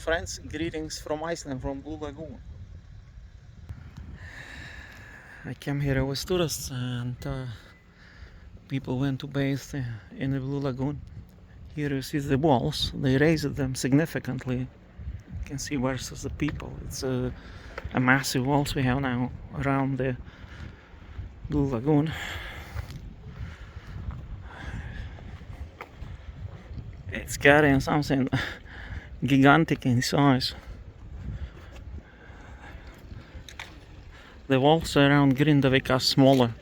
friends, greetings from Iceland, from Blue Lagoon. I came here with tourists and people went to bathe in the Blue Lagoon. Here you see the walls, they raised them significantly. You can see versus the people. It's a massive walls we have now around the Blue Lagoon. It's getting something gigantic in size. The walls around Grindavik are smaller.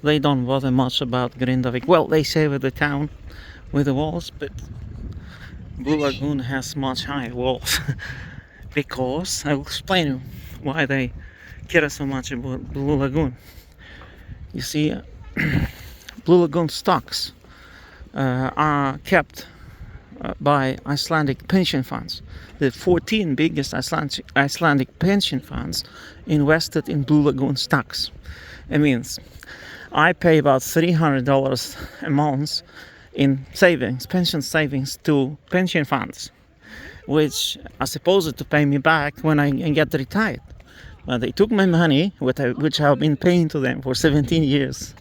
They don't bother much about Grindavik. Well, they save the town with the walls, but Blue Lagoon has much higher walls. Because I will explain you why they care so much about Blue Lagoon. You see, Blue Lagoon stocks are kept by Icelandic pension funds. The 14 biggest Icelandic pension funds invested in Blue Lagoon stocks. It means I pay about $300 a month in savings, pension savings to pension funds, which are supposed to pay me back when I get retired. But they took my money, which I've been paying to them for 17 years,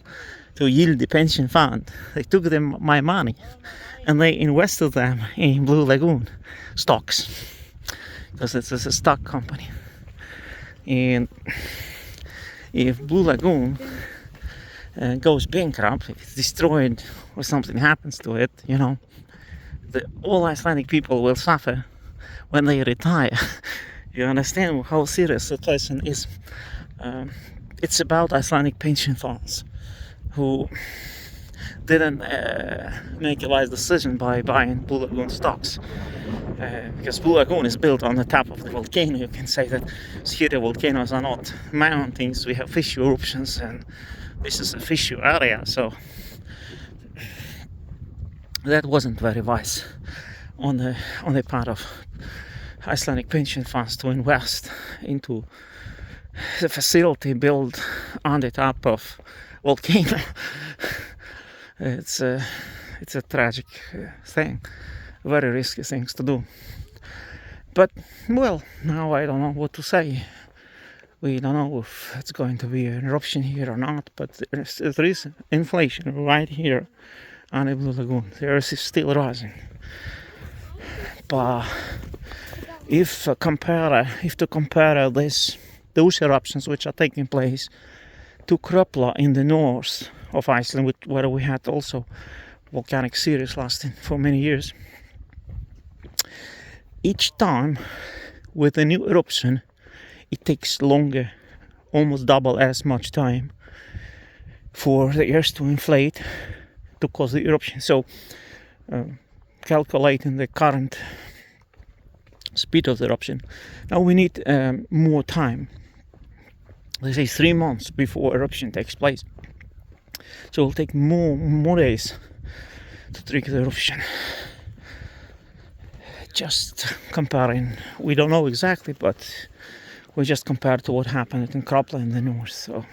to yield the pension fund. They took my money and they invested them in Blue Lagoon stocks, because it's a stock company. And if Blue Lagoon goes bankrupt, if it's destroyed or something happens to it, you know, all Icelandic people will suffer when they retire. You understand how serious the situation is. It's about Icelandic pension funds who didn't make a wise decision by buying Blue Lagoon stocks. Because Blue Lagoon is built on the top of the volcano. You can say that here the volcanoes are not mountains, we have fissure eruptions, and this is a fissure area, so that wasn't very wise on the part of Icelandic pension funds to invest into the facility built on the top of volcano. It's a tragic thing, very risky things to do. But well, now I don't know what to say. We don't know if it's going to be an eruption here or not, but there is inflation right here on the Blue Lagoon. The earth is still rising. But if to compare those eruptions which are taking place to Kröpla in the north of Iceland, where we had also volcanic series lasting for many years, each time with a new eruption it takes longer, almost double as much time for the earth to inflate to cause the eruption. So calculating the current speed of the eruption, now we need more time. They say 3 months before eruption takes place, so it will take more days to trigger the eruption. Just comparing, we don't know exactly, but we just compared to what happened in Kröpla in the north. So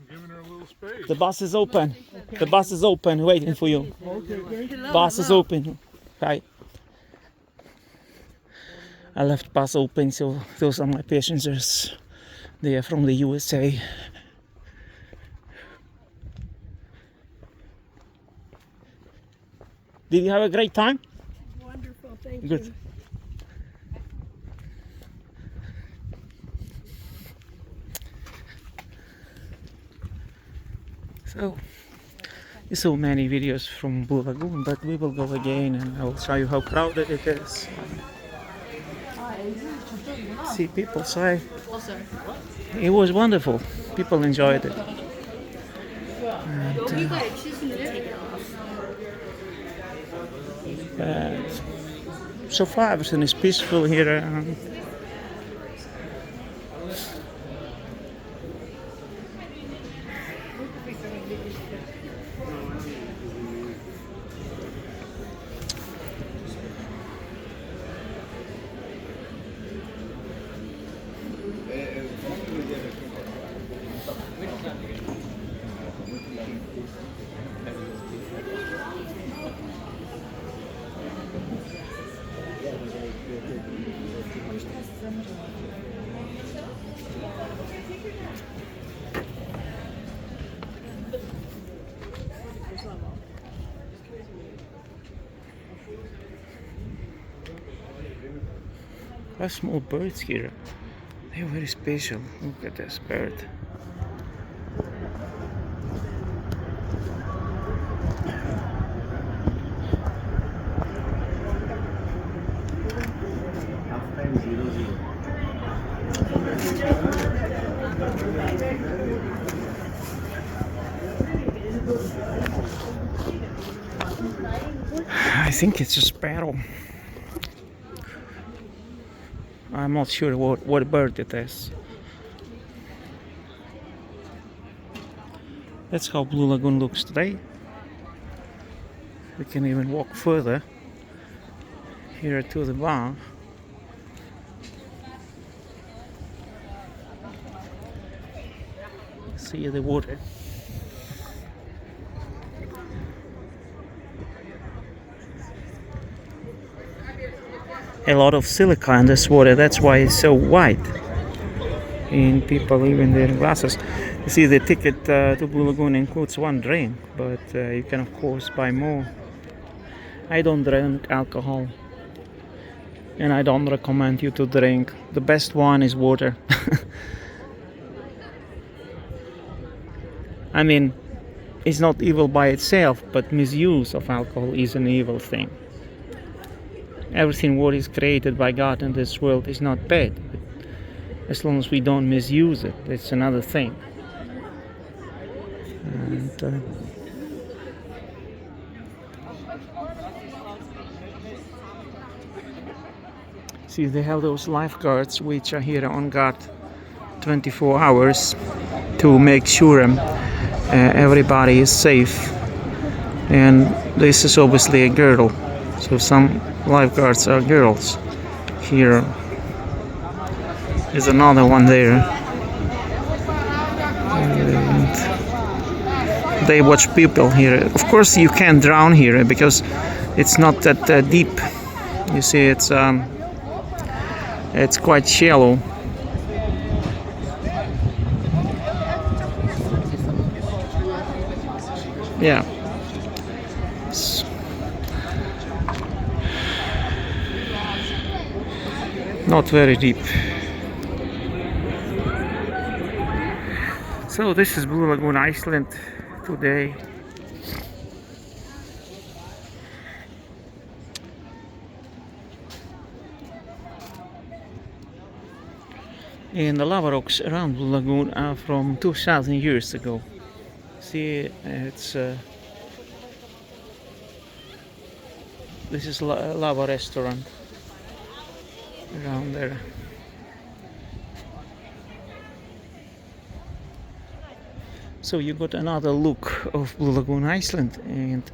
Giving her a little space. the bus is open. The bus is open, waiting for you. Bus is open. Right. I left bus open, so those are my passengers. They are from the USA. Did you have a great time? Wonderful, thank Good. you. So, you saw many videos from Blue Lagoon, but we will go again and I will show you how crowded it is. See people say it was wonderful. People enjoyed it. And, so far everything is peaceful here. A small birds here. They're very special. Look at this bird. I think it's a sparrow. I'm not sure what bird it is. That's how Blue Lagoon looks today. We can even walk further here to the bar. See the water. A lot of silica in this water, that's why it's so white. And people even their glasses. You see, the ticket to Blue Lagoon includes one drink, but you can of course buy more. I don't drink alcohol, and I don't recommend you to drink. The best one is water. I mean, it's not evil by itself, but misuse of alcohol is an evil thing. Everything what is created by God in this world is not bad, as long as we don't misuse it. It's another thing. And, see, they have those lifeguards which are here on guard 24 hours to make sure everybody is safe. And this is obviously a girl, so some lifeguards are girls. Here is another one there, and they watch people here. Of course you can't drown here because it's not that deep. You see, it's quite shallow. Yeah. Not very deep. So this is Blue Lagoon, Iceland today. And the lava rocks around Blue Lagoon are from 2,000 years ago. See, it's this is a lava restaurant around there. So you got another look of Blue Lagoon, Iceland, and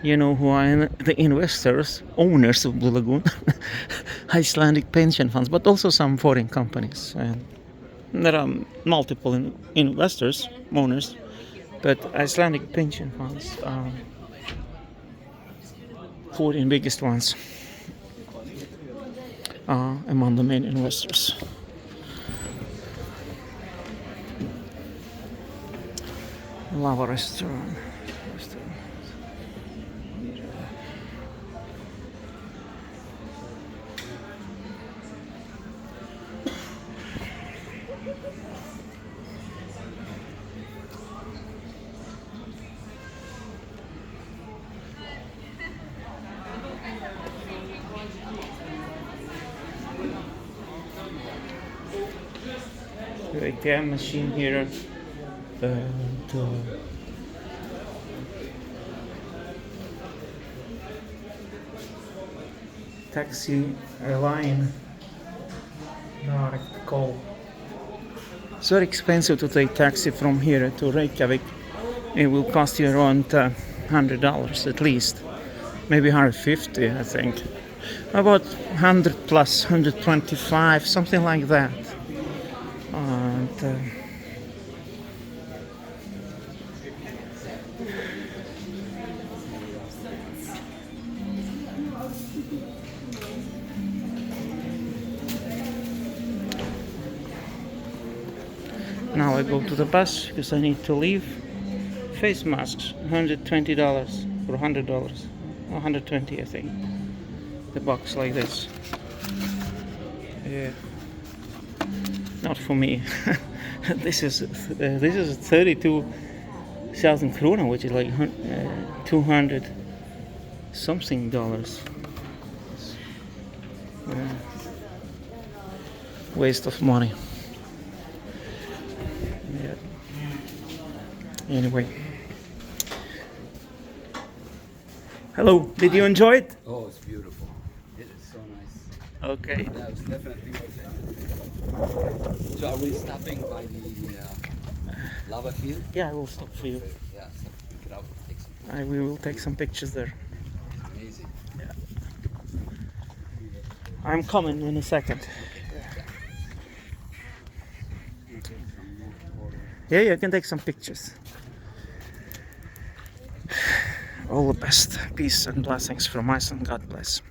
you know who are the investors, owners of Blue Lagoon. Icelandic pension funds, but also some foreign companies. And there are multiple investors, owners, but Icelandic pension funds are 14 biggest ones among the main investors. Lava restaurant. The ATM machine here, taxi line, direct call. It's very expensive to take taxi from here to Reykjavik. It will cost you around $100 at least, maybe 150, I think. About 100 plus, 125, something like that. And now I go to the bus because I need to leave. Face masks, $120 or $100, $120 I think. The box like this. Yeah. Not for me. This is 32,000 krona, which is like 200 something dollars. Waste of money. Yeah. Anyway. Hello. Did you enjoy it? Oh, it's beautiful. It is so nice. Okay. Yeah, it's definitely worth it. So are we stopping by the lava field? Yeah, I will stop for you. Yeah, so pick it up, take some We will take some pictures there. amazing. I'm coming in a second. Yeah, you can take some pictures. All the best. Peace and blessings from my son. God bless.